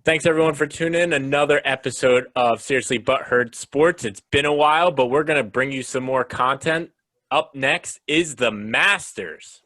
Thanks everyone for tuning in. Another episode of Seriously Butthurt Sports. It's been a while, but we're going to bring you some more content. Up next is the Masters.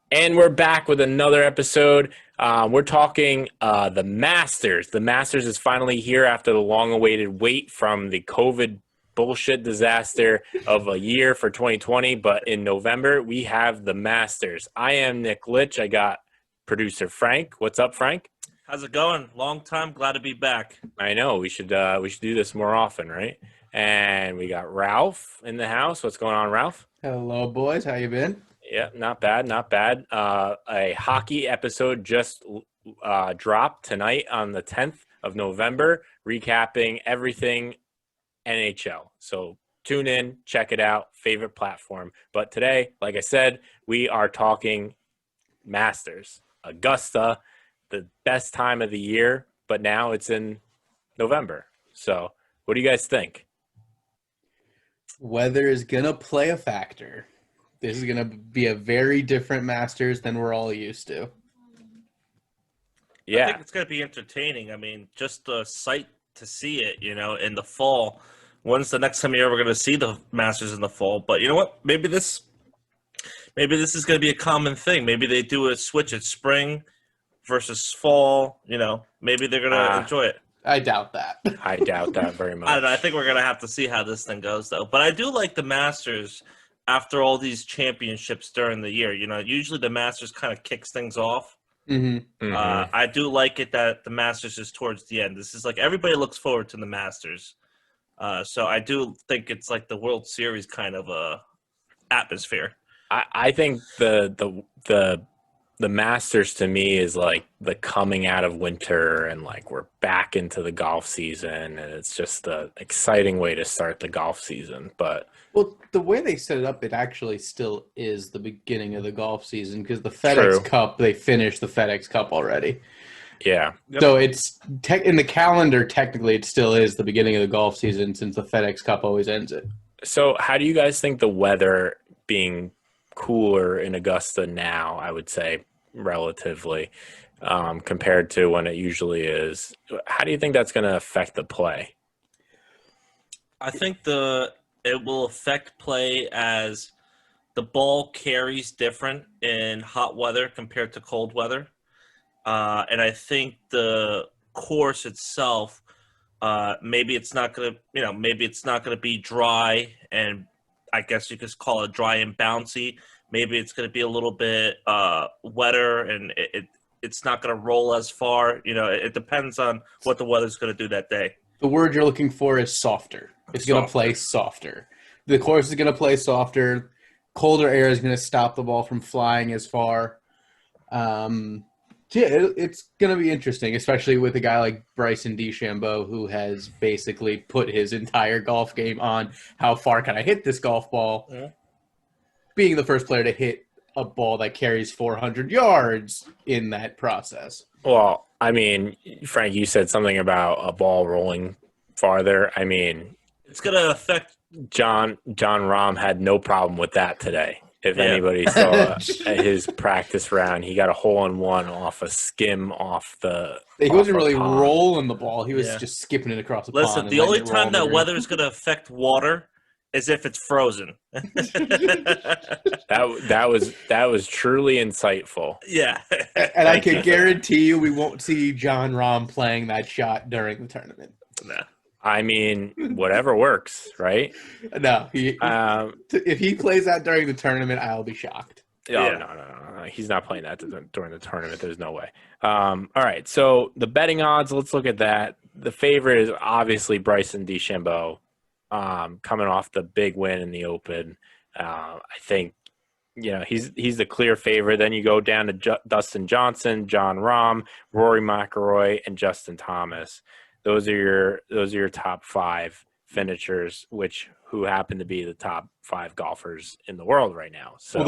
And we're back with another episode. We're talking the Masters. The Masters is finally here after the long-awaited wait from the COVID bullshit disaster of a year for 2020. But in November, we have the Masters. I am Nick Litch. I got producer Frank. What's up, Frank? How's it going? Long time. Glad to be back. I know. We should do this more often, right? And we got Ralph in the house. What's going on, Ralph? Hello, boys. How you been? Yeah, not bad, not bad. A hockey episode just dropped tonight on the 10th of November, recapping everything NHL. So tune in, check it out, favorite platform. But today, like I said, we are talking Masters, Augusta, the best time of the year, but now it's in November. So what do you guys think? Weather is going to play a factor. This is going to be a very different Masters than we're all used to. Yeah. I think it's going to be entertaining. I mean, just the sight to see it, in the fall. When's the next time you're ever going to see the Masters in the fall? But you know what? Maybe this is going to be a common thing. Maybe they do a switch at spring versus fall. Maybe they're going to enjoy it. I doubt that. I doubt that very much. I don't know. I think we're going to have to see how this thing goes, though. But I do like the Masters after all these championships during the year. Usually the Masters kind of kicks things off. Mm-hmm. I do like it that the Masters is towards the end. This is like everybody looks forward to the Masters. So I do think it's like the World Series kind of atmosphere. I think the Masters to me is like the coming out of winter and like we're back into the golf season, and it's just an exciting way to start the golf season. But well, the way they set it up, it actually still is the beginning of the golf season because the FedEx Cup, they finished the FedEx Cup already. Yeah. Yep. So it's in the calendar, technically it still is the beginning of the golf season since the FedEx Cup always ends it. So how do you guys think the weather being cooler in Augusta now, I would say, relatively, compared to when it usually is, how do you think that's going to affect the play? I think it will affect play as the ball carries different in hot weather compared to cold weather. And I think the course itself, maybe it's not going to be dry, and I guess you could call it dry and bouncy. Maybe it's going to be a little bit wetter, and it's not going to roll as far. It depends on what the weather's going to do that day. The word you're looking for is softer. It's going to play softer. The course is going to play softer. Colder air is going to stop the ball from flying as far. It's going to be interesting, especially with a guy like Bryson DeChambeau, who has basically put his entire golf game on how far can I hit this golf ball. Yeah. Being the first player to hit a ball that carries 400 yards in that process. Well, I mean, Frank, you said something about a ball rolling farther. I mean, it's going to affect. John Rahm had no problem with that today. If anybody saw his practice round, he got a hole-in-one off a skim off the. He wasn't really rolling the ball. He was just skipping it across the pond. Listen, the only time that weather is going to affect water is if it's frozen. That was truly insightful. Yeah. And I can guarantee you we won't see John Rahm playing that shot during the tournament. No. I mean, whatever works, right? No. If he plays that during the tournament, I'll be shocked. No. He's not playing that during the tournament. There's no way. All right, so the betting odds, let's look at that. The favorite is obviously Bryson DeChambeau. Coming off the big win in the Open. I think, he's the clear favorite. Then you go down to Dustin Johnson, Jon Rahm, Rory McIlroy, and Justin Thomas. Those are your top five. finishers, who happen to be the top 5 golfers in the world right now. So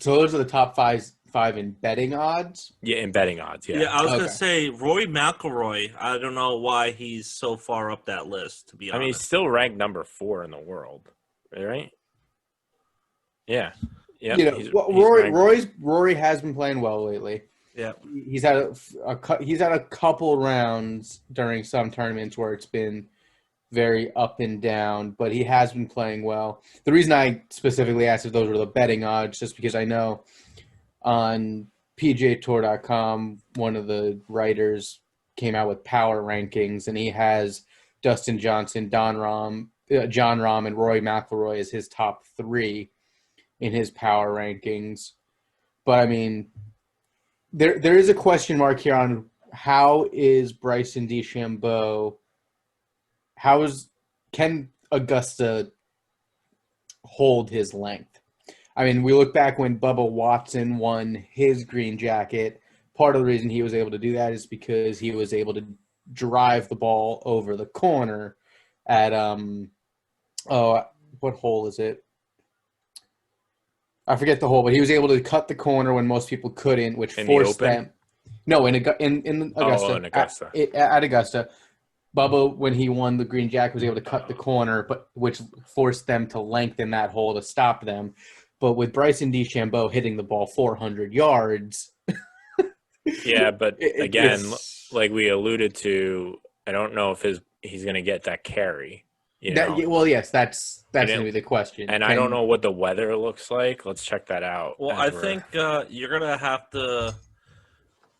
those are the top five in betting odds. yeah, in betting odds, Yeah, I was Okay. gonna say Rory McIlroy. I don't know why he's so far up that list. To be I mean, he's honest, still ranked number 4 in the world, right? Yeah. Yep. You know, he's ranked. Rory has been playing well lately. yeah. He's had a couple rounds during some tournaments where it's been very up and down, but he has been playing well. The reason I specifically asked if those were the betting odds, just because I know on PGAtour.com, one of the writers came out with power rankings, and he has Dustin Johnson, Jon Rahm, and Rory McIlroy as his top 3 in his power rankings. But I mean, there is a question mark here on how is Bryson DeChambeau. Can Augusta hold his length? I mean, we look back when Bubba Watson won his green jacket. Part of the reason he was able to do that is because he was able to drive the ball over the corner at what hole is it? I forget the hole, but he was able to cut the corner when most people couldn't, which In forced the Open? them. No, in Augusta. Oh, in Augusta. At Augusta. Bubba, when he won the green jacket, was able to cut the corner, but which forced them to lengthen that hole to stop them. But with Bryson DeChambeau hitting the ball 400 yards, Yeah, but again, it's- like we alluded to, I don't know if he's going to get that carry. You know? well, yes, that's going to didn't- be the question. And I don't know what the weather looks like. Let's check that out. Well, as I we're- think you're gonna have to,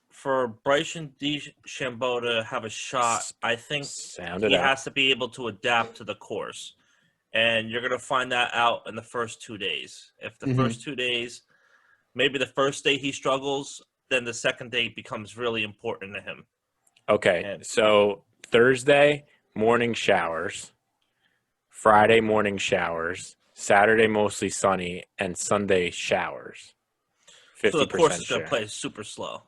for Bryson DeChambeau to have a shot. I think Sound it he out. has to be able to adapt to the course, and you're gonna find that out in the first 2 days. If the Mhm. first 2 days, maybe the first day he struggles, then the second day becomes really important to him. Okay, And- so Thursday, morning showers. Friday, morning showers. Saturday, mostly sunny. And Sunday, showers. 50% So the course is share. gonna play super slow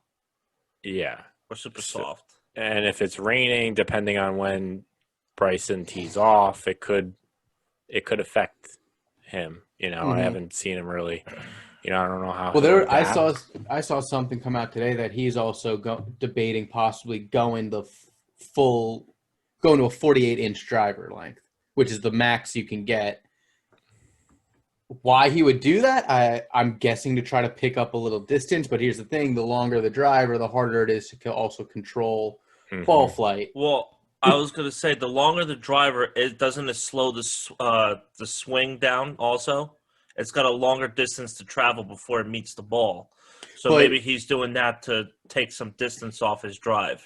Yeah. or super So- soft. And if it's raining, depending on when Bryson tees off, it could affect him. You know, I Mhm. haven't seen him really. You know, I don't know how. Well, he'll I adapt. saw something come out today that he's also debating possibly going to a 48-inch driver length, which is the max you can get. Why he would do that, I'm guessing to try to pick up a little distance. But here's the thing: the longer the driver, the harder it is to also control Mhm. ball flight. Well, I was gonna say the longer the driver, doesn't it slow the swing down? Also, it's got a longer distance to travel before it meets the ball. So But- maybe he's doing that to take some distance off his drive.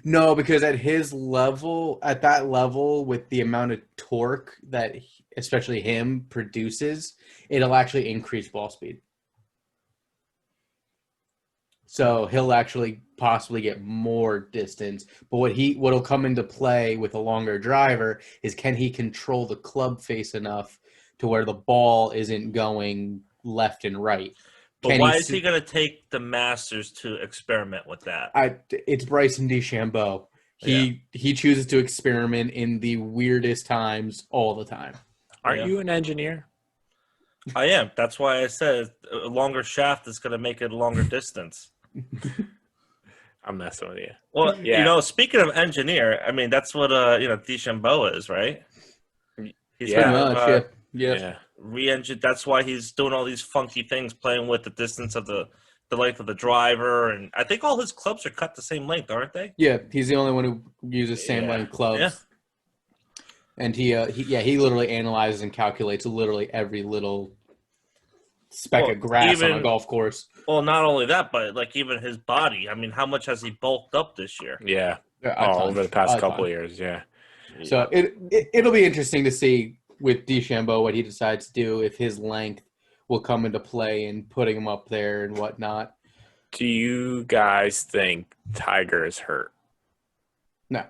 No, because at that level, with the amount of torque that especially him produces, it'll actually increase ball speed. So he'll actually possibly get more distance. But what'll come into play with a longer driver is, can he control the club face enough to where the ball isn't going left and right? But Can why he is he going to take the Masters to experiment with that? It's Bryson DeChambeau. He chooses to experiment in the weirdest times all the time. Aren't Yeah. you an engineer? I am. That's why I said a longer shaft is going to make it a longer distance. I'm messing with you. Well, Yeah. speaking of engineer, I mean, that's what DeChambeau is, right? He's Yeah. gonna, Pretty much, yeah. Yeah. re-engine. That's why he's doing all these funky things, playing with the distance of the length of the driver, and I think all his clubs are cut the same length, aren't they? Yeah, he's the only one who uses same Yeah. length clubs. Yeah. And he literally analyzes and calculates literally every little speck Well, of grass on a even- golf course. Well, not only that, but like even his body. I mean, how much has he bulked up this year? Yeah. A ton, Over the past a couple ton. of years. Yeah. So it'll be interesting to see with DeChambeau what he decides to do, if his length will come into play in putting him up there and whatnot. Do you guys think Tiger is hurt? No.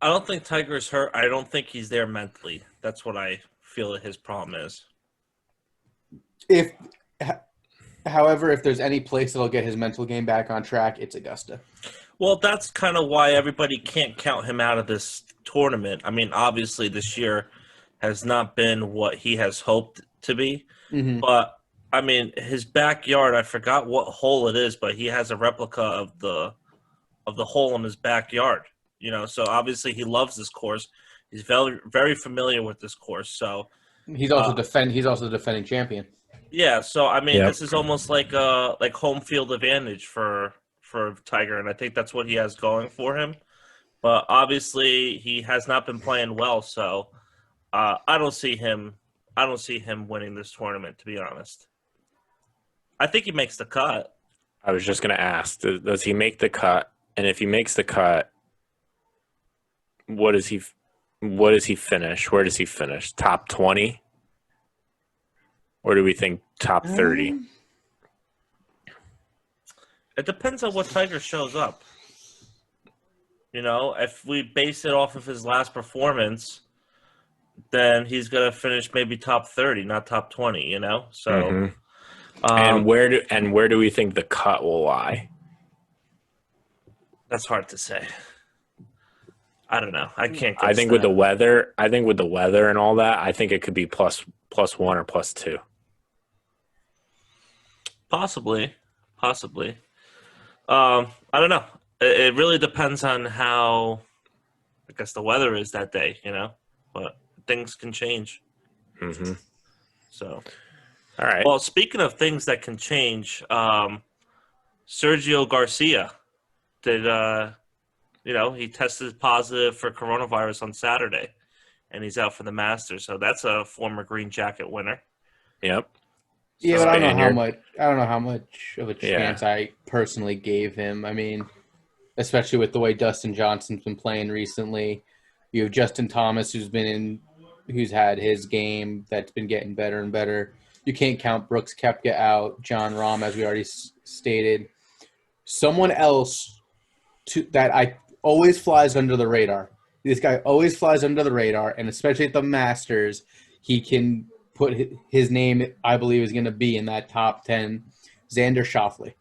I don't think Tiger's hurt. I don't think he's there mentally. That's what I feel that his problem is. However, if there's any place that'll get his mental game back on track, it's Augusta. Well, that's kind of why everybody can't count him out of this tournament. I mean, obviously, this year has not been what he has hoped to be, Mm-hmm. but I mean, his backyard. I forgot what hole it is, but he has a replica of the hole in his backyard. So obviously he loves this course. He's very very familiar with this course. So He's also uh, the defending champion. yeah, so I mean, Yep. this is almost like home field advantage for Tiger, and I think that's what he has going for him. But obviously, he has not been playing well, so I don't see him. I don't see him winning this tournament, to be honest. I think he makes the cut. I was just going to ask, does he make the cut? And if he makes the cut, what does he finish? Where does he finish? Top 20? Or do we think top 30? It depends on what Tiger shows up. If we base it off of his last performance, then he's gonna finish maybe top 30, not top 20. So. Mhm. And where do we think the cut will lie? That's hard to say. I don't know. I can't. I think with the weather, and all that, I think it could be plus one or plus two. Possibly. I don't know. It really depends on how, I guess, the weather is that day. But things can change. Mm-hmm. So, All right. well, speaking of things that can change, Sergio Garcia did. He tested positive for coronavirus on Saturday, and he's out for the Masters. So that's a former Green Jacket winner. Yep. Yeah, but I don't know how Spaniard. much. I don't know how much of a chance I personally gave him. I mean, especially with the way Dustin Johnson's been playing recently. You have Justin Thomas, who's had his game that's been getting better and better. You can't count Brooks Koepka out. John Rahm, as we already stated. Someone else that I always flies under the radar. This guy always flies under the radar, and especially at the Masters, he can put his name, I believe, is going to be in that top 10. Xander Schauffele.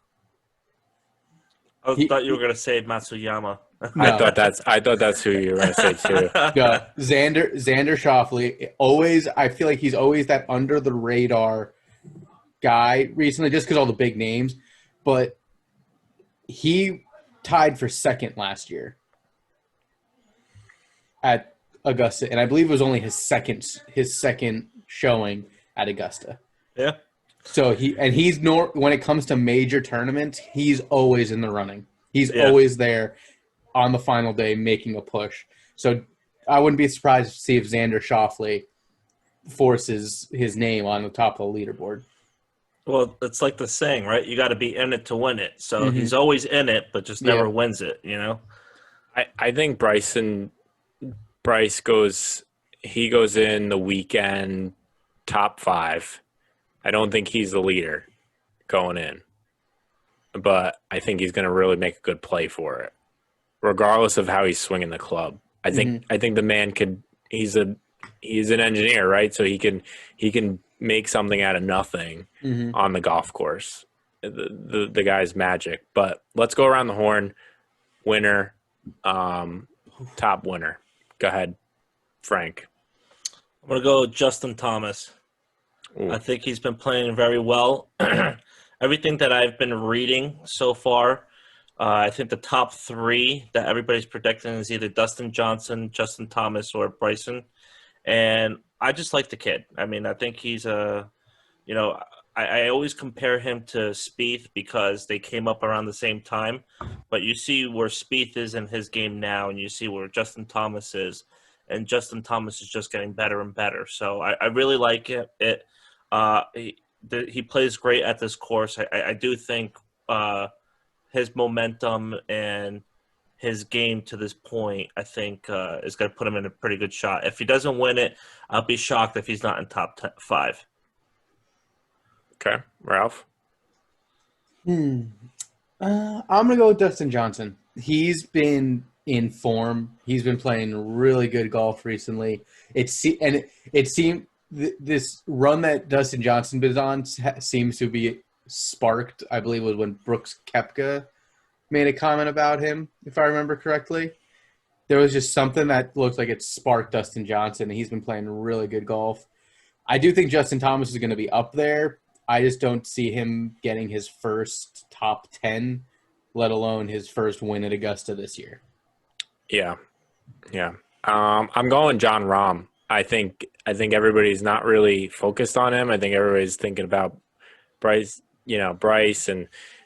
I thought you were going to say Matsuyama. I thought that's who you were going to say too. No, Xander Schauffele. Always, I feel like he's always that under the radar guy recently, just because all the big names. But he tied for second last year at Augusta, and I believe it was only his second showing at Augusta. Yeah. So when it comes to major tournaments, he's always in the running. He's always there on the final day making a push. So I wouldn't be surprised to see if Xander Schauffele forces his name on the top of the leaderboard. Well, it's like the saying, right? You got to be in it to win it. So he's always in it, but just never wins it, I think Bryce goes in the weekend top 5. I don't think he's the leader going in, but I think he's going to really make a good play for it, regardless of how he's swinging the club. I think the man could. He's an engineer, right? So he can make something out of nothing on the golf course. The guy's magic. But let's go around the horn. Winner, top winner. Go ahead, Frank. I'm going to go Justin Thomas. Ooh. I think he's been playing very well. Everything that I've been reading so far, I think the top 3 that everybody's predicting is either Dustin Johnson, Justin Thomas, or Bryson. And I just like the kid. I mean, I think he's I always compare him to Spieth because they came up around the same time. But you see where Spieth is in his game now, and you see where Justin Thomas is. And Justin Thomas is just getting better and better. So I really like it. He plays great at this course. I do think his momentum and his game to this point, I think, is going to put him in a pretty good shot. If he doesn't win it, I'll be shocked if he's not in top 5. Okay, Ralph. I'm gonna go with Dustin Johnson. He's been in form. He's been playing really good golf recently. It seemed this run that Dustin Johnson been on seems to be sparked. I believe was when Brooks Koepka made a comment about him, if I remember correctly. There was just something that looked like it sparked Dustin Johnson, and he's been playing really good golf. I do think Justin Thomas is going to be up there. I just don't see him getting his first top 10, let alone his first win at Augusta this year. Yeah. I'm going John Rahm. I think everybody's not really focused on him. I think everybody's thinking about Bryce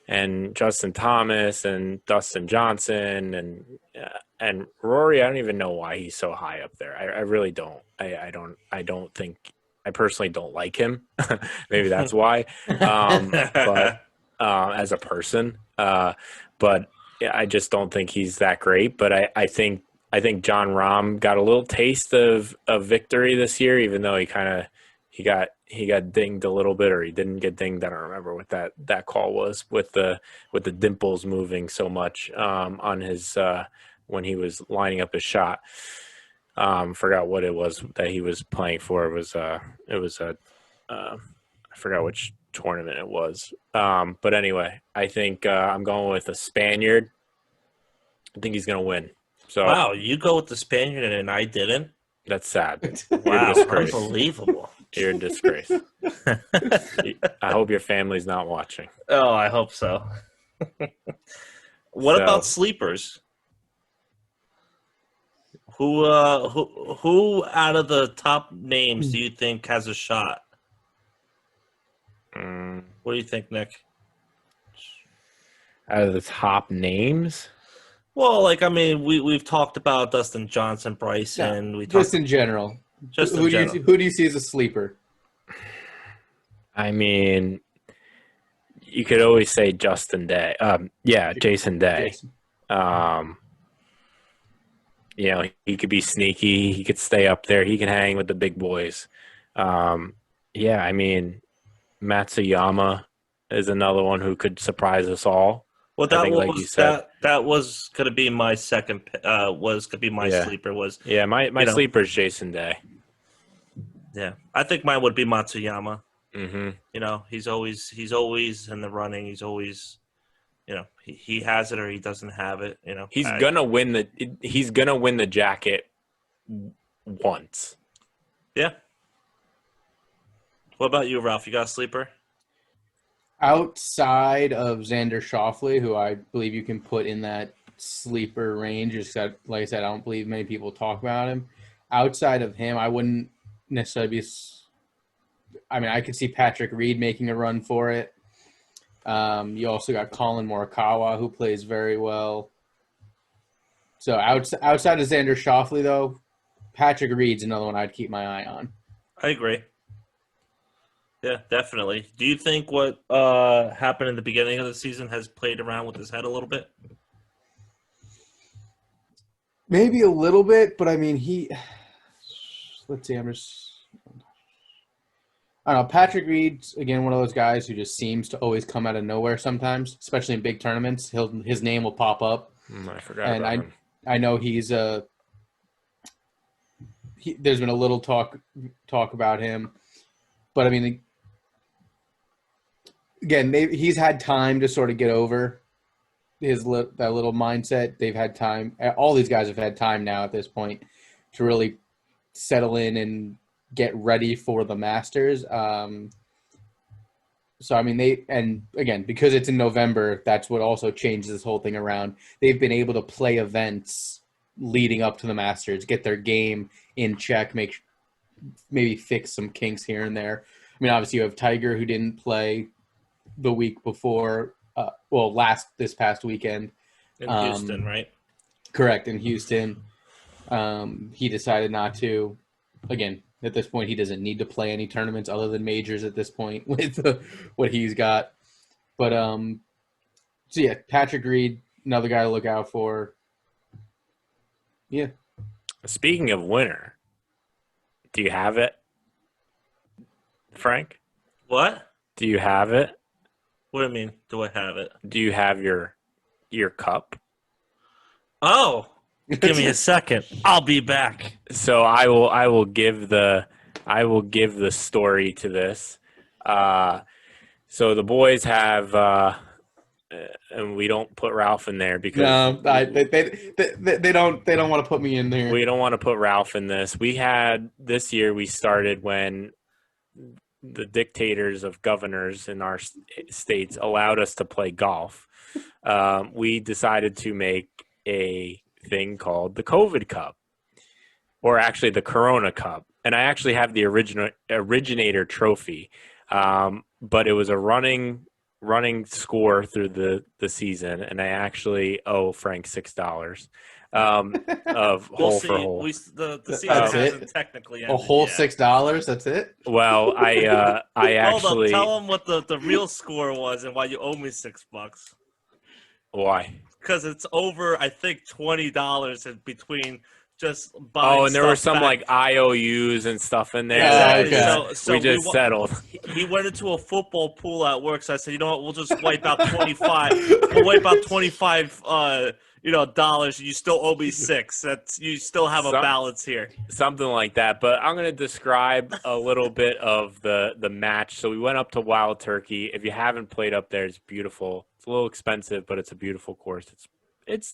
and Justin Thomas and Dustin Johnson and Rory. I don't even know why he's so high up there. I really don't. I don't think. I personally don't like him. Maybe that's why. But as a person, but I just don't think he's that great. But I think John Rahm got a little taste of victory this year, even though he got dinged a little bit, or he didn't get dinged. I don't remember what that call was with the dimples moving so much on his when he was lining up his shot. Forgot what it was that he was playing for. It was a I forgot which tournament it was. But anyway, I think I'm going with a Spaniard. I think he's going to win. So wow, you go with the Spaniard and I didn't? That's sad. Wow, You're a disgrace. unbelievable. You're a disgrace. I hope your family's not watching. Oh, I hope so. What about sleepers? Who out of the top names do you think has a shot? What do you think, Nick? Out of the top names? Well, we've talked about Dustin Johnson, Bryson. No, we just in general. Who do you see as a sleeper? I mean, you could always say Justin Day. Jason Day. Jason. He could be sneaky. He could stay up there. He can hang with the big boys. I mean, Matsuyama is another one who could surprise us all. Well, that was going to be my second. Sleeper was. Yeah, my sleeper is Jason Day. Yeah, I think mine would be Matsuyama. Mm-hmm. He's always in the running. He's always, he has it or he doesn't have it. He's gonna win the jacket once. Yeah. What about you, Ralph? You got a sleeper? Outside of Xander Schauffele, who I believe you can put in that sleeper range, except, like I said, I don't believe many people talk about him. Outside of him, I wouldn't necessarily be – I mean, I could see Patrick Reed making a run for it. You also got Colin Morikawa, who plays very well. So outside of Xander Schauffele, though, Patrick Reed's another one I'd keep my eye on. I agree. Yeah, definitely. Do you think what happened in the beginning of the season has played around with his head a little bit? Maybe a little bit, but I mean, let's see, I don't know. Patrick Reed's, again, one of those guys who just seems to always come out of nowhere sometimes, especially in big tournaments. His name will pop up. I forgot about him. I know there's been a little talk about him. But, I mean, again, he's had time to sort of get over that little mindset. They've had time. All these guys have had time now at this point to really settle in and get ready for the Masters. So, I mean, again, because it's in November, that's what also changes this whole thing around. They've been able to play events leading up to the Masters, get their game in check, maybe fix some kinks here and there. I mean, obviously you have Tiger, who didn't play the week before, this past weekend. In Houston, right? Correct, in Houston. He decided not to. Again, at this point, he doesn't need to play any tournaments other than majors at this point with what he's got. But, so yeah, Patrick Reed, another guy to look out for. Yeah. Speaking of winner, do you have it, Frank? What? Do you have it? What do you mean? Do I have it? Do you have your cup? Oh, give me a second. I'll be back. So I will give the story to this. So the boys have and we don't put Ralph in there because No, they don't want to put me in there. we don't want to put Ralph in this. This year we started when the dictators of governors in our states allowed us to play golf. We decided to make a thing called the COVID Cup, or actually the Corona Cup. And I actually have the originator trophy, but it was a running score through the season, and I actually owe Frank $6 of hole for hole. The season That's hasn't technically ended A whole yet. $6. That's it. Well, I actually Hold up, tell him what the real score was and why you owe me $6. Why? Because it's over, I think, $20 in between just buying. Oh, and there were some back. like IOUs and stuff in there. Yeah, that okay. So we just settled. He went into a football pool at work, so I said, you know what, we'll just wipe out 25. We'll wipe out 25. Dollars. You still owe me $6. You still have a balance here. Something like that. But I'm going to describe a little bit of the match. So we went up to Wild Turkey. If you haven't played up there, it's beautiful. It's a little expensive, but it's a beautiful course. It's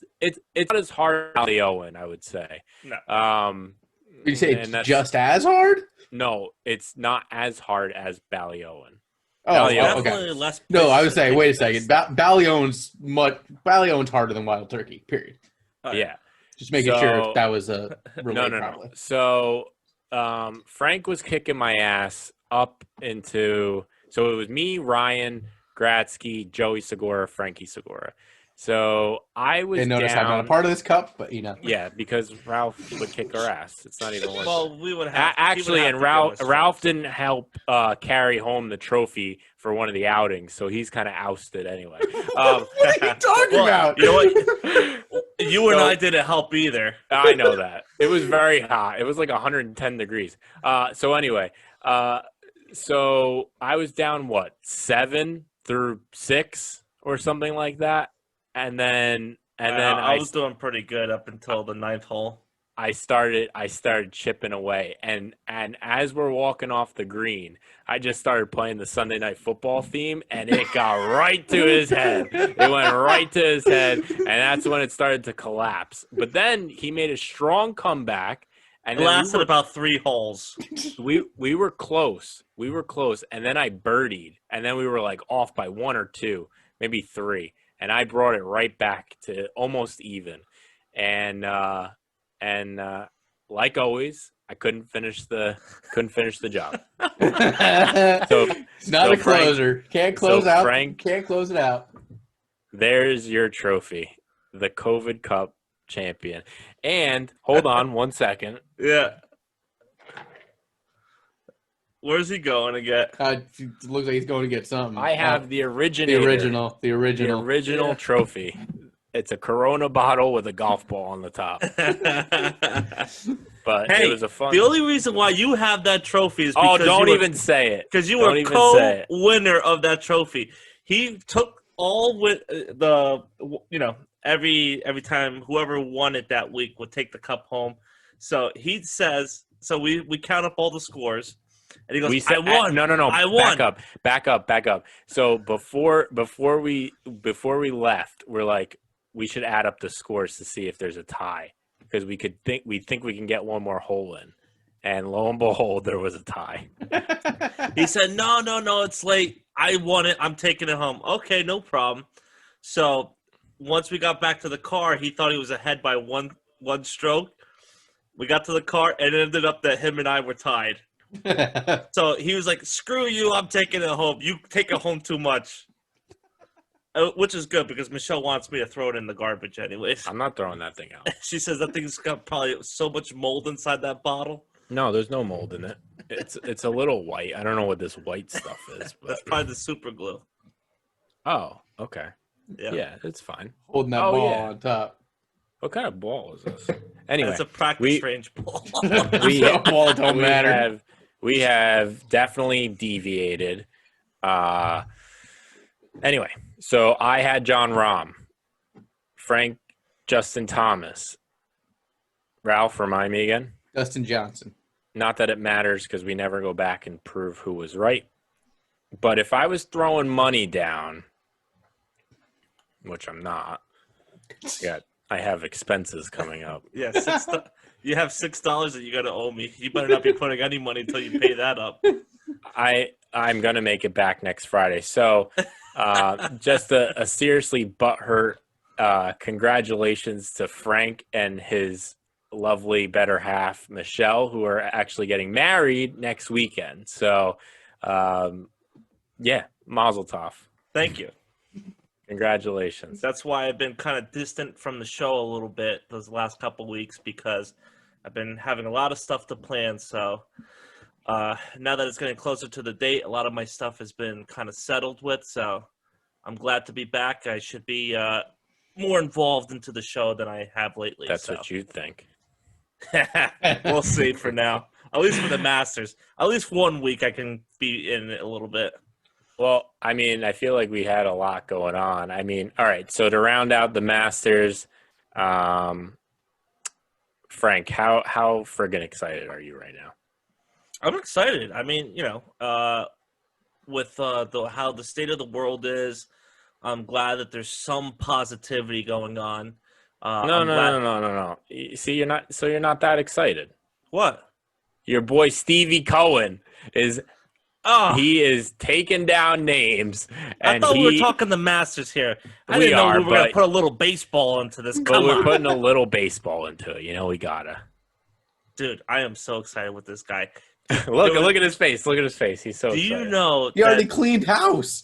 not as hard as Owen, I would say. No. You say it's just as hard? No, it's not as hard as Ballyowen. Oh, Ballyowen. Definitely less. No, I would pitch say, and wait a thickness. second. Ballyowen's harder than Wild Turkey. Period. All right. Yeah. Just making sure that was a relay No. probably. So Frank was kicking my ass up into. So it was me, Ryan, Gratzky, Joey Segura, Frankie Segura. So I was Didn't notice down. I'm not a part of this cup, but Yeah, because Ralph would kick our ass. It's not even worth it. Well, we would have Actually, he would and have to give us Ralph didn't help carry home the trophy for one of the outings, so he's kind of ousted anyway. what are you talking about? You know what? You and So- I didn't help either. I know that. It was very hot. It was like 110 degrees. So anyway, so I was down 7 through 6 or something like that, and then I was doing pretty good up until the 9th hole. I started chipping away, and as we're walking off the green, I just started playing the Sunday Night Football theme, and it got right to his head. It went right to his head, and that's when it started to collapse. But then he made a strong comeback, and It then lasted about 3 holes. we were close. We were close, and then I birdied, and then we were like off by 1 or 2, maybe 3, and I brought it right back to almost even, and like always, I couldn't finish the job. So Not a closer. Can't close out. Frank, Can't close it out. there's your trophy, the COVID Cup champion. And hold on 1 second. Yeah. Where's he going to get? It looks like he's going to get something. I have the the originator. original. The trophy. It's a Corona bottle with a golf ball on the top. But Hey, it was a fun. The only reason why you have that trophy is because don't even say it. because you Don't were even say it. co-winner of that trophy. He took all with every time whoever won it that week would take the cup home. So he says, we count up all the scores, and he goes, "I won." No. I won. Back up. So before we left, we're like, we should add up the scores to see if there's a tie, because we think we can get one more hole in, and lo and behold, there was a tie. He said, "No, it's late. I won it. I'm taking it home." Okay, no problem. So once we got back to the car, he thought he was ahead by one stroke. We got to the car, and it ended up that him and I were tied. So he was like, "Screw you! I'm taking it home. You take it home too much." Which is good because Michelle wants me to throw it in the garbage anyways. I'm not throwing that thing out. She says that thing's got probably so much mold inside that bottle. No, there's no mold in it. It's a little white. I don't know what this white stuff is, but That's probably the super glue. oh, okay. Yeah. Yeah, it's fine. Holding that Oh, ball yeah. on top. What kind of ball is this? Anyway, It's a practice range ball. So ball don't matter. We have definitely deviated. Anyway, so I had John Rahm, Frank, Justin Thomas, Ralph. Remind me again. Dustin Johnson. Not that it matters because we never go back and prove who was right. But if I was throwing money down, which I'm not. Yet I have expenses coming up. Yeah, you have $6 that you got to owe me. You better not be putting any money until you pay that up. I'm gonna make it back next Friday. So, just a seriously butthurt congratulations to Frank and his lovely better half Michelle, who are actually getting married next weekend. So, yeah, Mazel Tov. Thank you. Congratulations. That's why I've been kind of distant from the show a little bit those last couple weeks, because I've been having a lot of stuff to plan. So now that it's getting closer to the date, a lot of my stuff has been kind of settled with. So I'm glad to be back. I should be more involved into the show than I have lately. That's what you think. We'll see for now. At least for the Masters. At least 1 week I can be in it a little bit. Well, I mean, I feel like we had a lot going on. I mean, all right, so to round out the Masters, Frank, how friggin' excited are you right now? I'm excited. I mean, with how the state of the world is, I'm glad that there's some positivity going on. No. See, you're not that excited. What? Your boy Stevie Cohen is taking down names. And I thought we were talking the Masters here. I didn't know we were going to put a little baseball into this. But we're putting a little baseball into it. We gotta. Dude, I am so excited with this guy. Look at his face. Look at his face. He's so excited. Do you know he already cleaned house?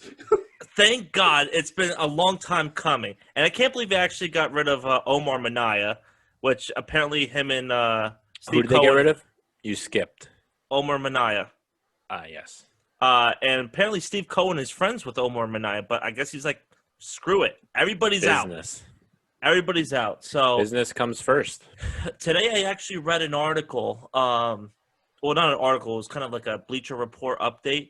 Thank God. It's been a long time coming. And I can't believe they actually got rid of Omar Minaya, which apparently him and Steve Who did they get rid of? You skipped. Omar Minaya. Yes. And apparently Steve Cohen is friends with Omar Minaya, but I guess he's like, screw it. Everybody's out. Everybody's out. So business comes first. Today I actually read an article. Well, not an article. It was kind of like a Bleacher Report update.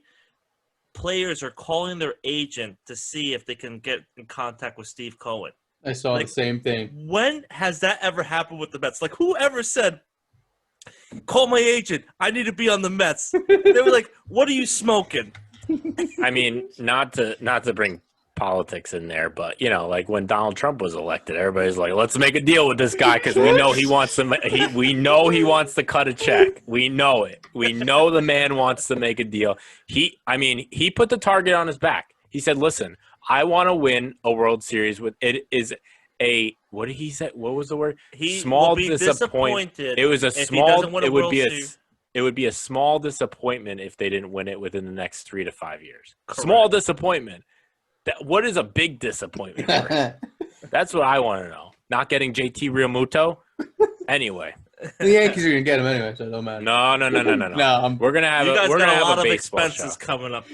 Players are calling their agent to see if they can get in contact with Steve Cohen. I saw the same thing. When has that ever happened with the Mets? Like, whoever said, call my agent, I need to be on the Mets? They were like, what are you smoking? I mean, not to bring politics in there, but like when Donald Trump was elected, everybody's like, let's make a deal with this guy because we know he wants to. We know he wants to cut a check. We know it. We know the man wants to make a deal. He put the target on his back. He said, "Listen, I want to win a World Series with it is a what did he say? What was the word? Small disappointed. It was a small. It would be a small disappointment if they didn't win it within the next 3 to 5 years. Correct. Small disappointment. What is a big disappointment for him? That's what I want to know. Not getting JT Realmuto? Anyway. The Yankees are going to get him anyway, so it don't matter. No. We're going to have a lot of baseball expenses show coming up.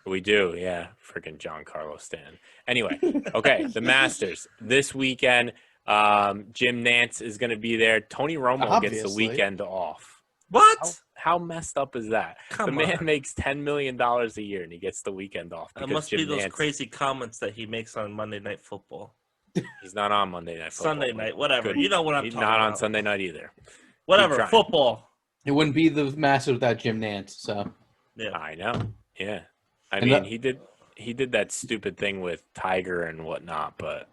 We do, yeah. Freaking John Carlos Stanton. Anyway, okay, the Masters. This weekend, Jim Nantz is going to be there. Tony Romo gets the weekend off. What? How messed up is that? The man makes $10 million a year, and he gets the weekend off. It must be those crazy comments that he makes on Monday Night Football. He's not on Monday Night Football. Sunday night, whatever. You know what I'm talking about. He's not on Sunday night either. Whatever, football. It wouldn't be the Masters without Jim Nantz, so. Yeah. I know, yeah. I mean, he did that stupid thing with Tiger and whatnot, but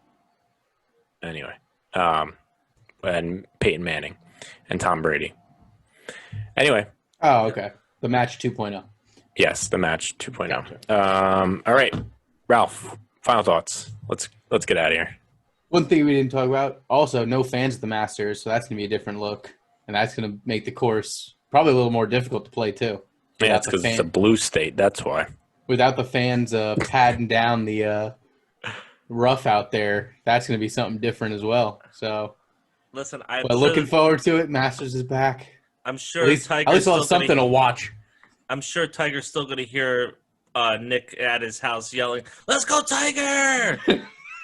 anyway. And Peyton Manning and Tom Brady. Anyway. Oh, okay. The match 2.0. Yes, the match 2.0. All right, Ralph. Final thoughts. Let's get out of here. One thing we didn't talk about. Also, no fans at the Masters, so that's gonna be a different look, and that's gonna make the course probably a little more difficult to play too. Yeah, that's because it's a blue state. That's why. Without the fans patting down the rough out there, that's gonna be something different as well. So, listen, looking forward to it. Masters is back. I'm sure at least I'll have something to watch. I'm sure Tiger's still going to hear Nick at his house yelling, "Let's go, Tiger!"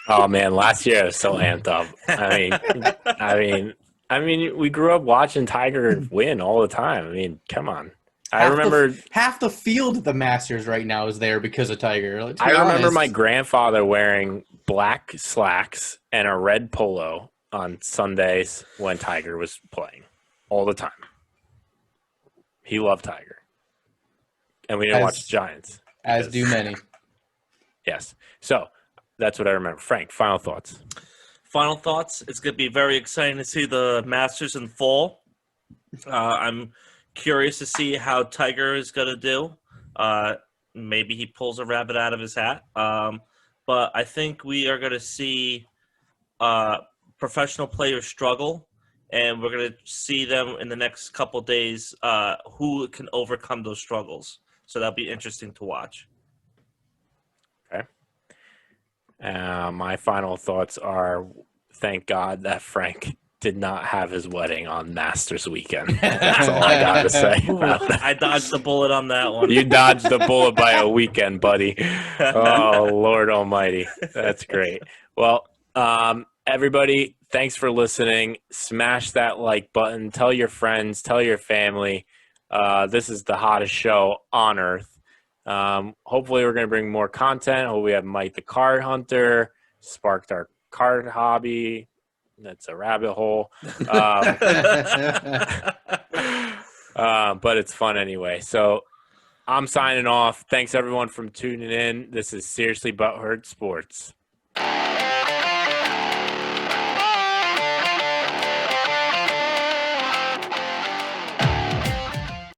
Oh man, last year I was so amped up. I mean, we grew up watching Tiger win all the time. I mean, come on. I remember half the field at the Masters right now is there because of Tiger. Like, I remember my grandfather wearing black slacks and a red polo on Sundays when Tiger was playing all the time. He loved Tiger. And we didn't watch the Giants. As do many. Yes. So that's what I remember. Frank, final thoughts. Final thoughts. It's going to be very exciting to see the Masters in fall. I'm curious to see how Tiger is going to do. Maybe he pulls a rabbit out of his hat. But I think we are going to see professional players struggle, and we're going to see them in the next couple days who can overcome those struggles. So that'll be interesting to watch. Okay. My final thoughts are, thank God that Frank did not have his wedding on Masters weekend. That's all I got to say. I dodged the bullet on that one. You dodged the bullet by a weekend, buddy. Oh, Lord almighty. That's great. Well, everybody, thanks for listening. Smash that like button. Tell your friends. Tell your family. This is the hottest show on earth. Hopefully, we're going to bring more content. Hopefully, we have Mike the Card Hunter, sparked our card hobby. That's a rabbit hole. But it's fun anyway. So I'm signing off. Thanks, everyone, for tuning in. This is Seriously Butthurt Sports.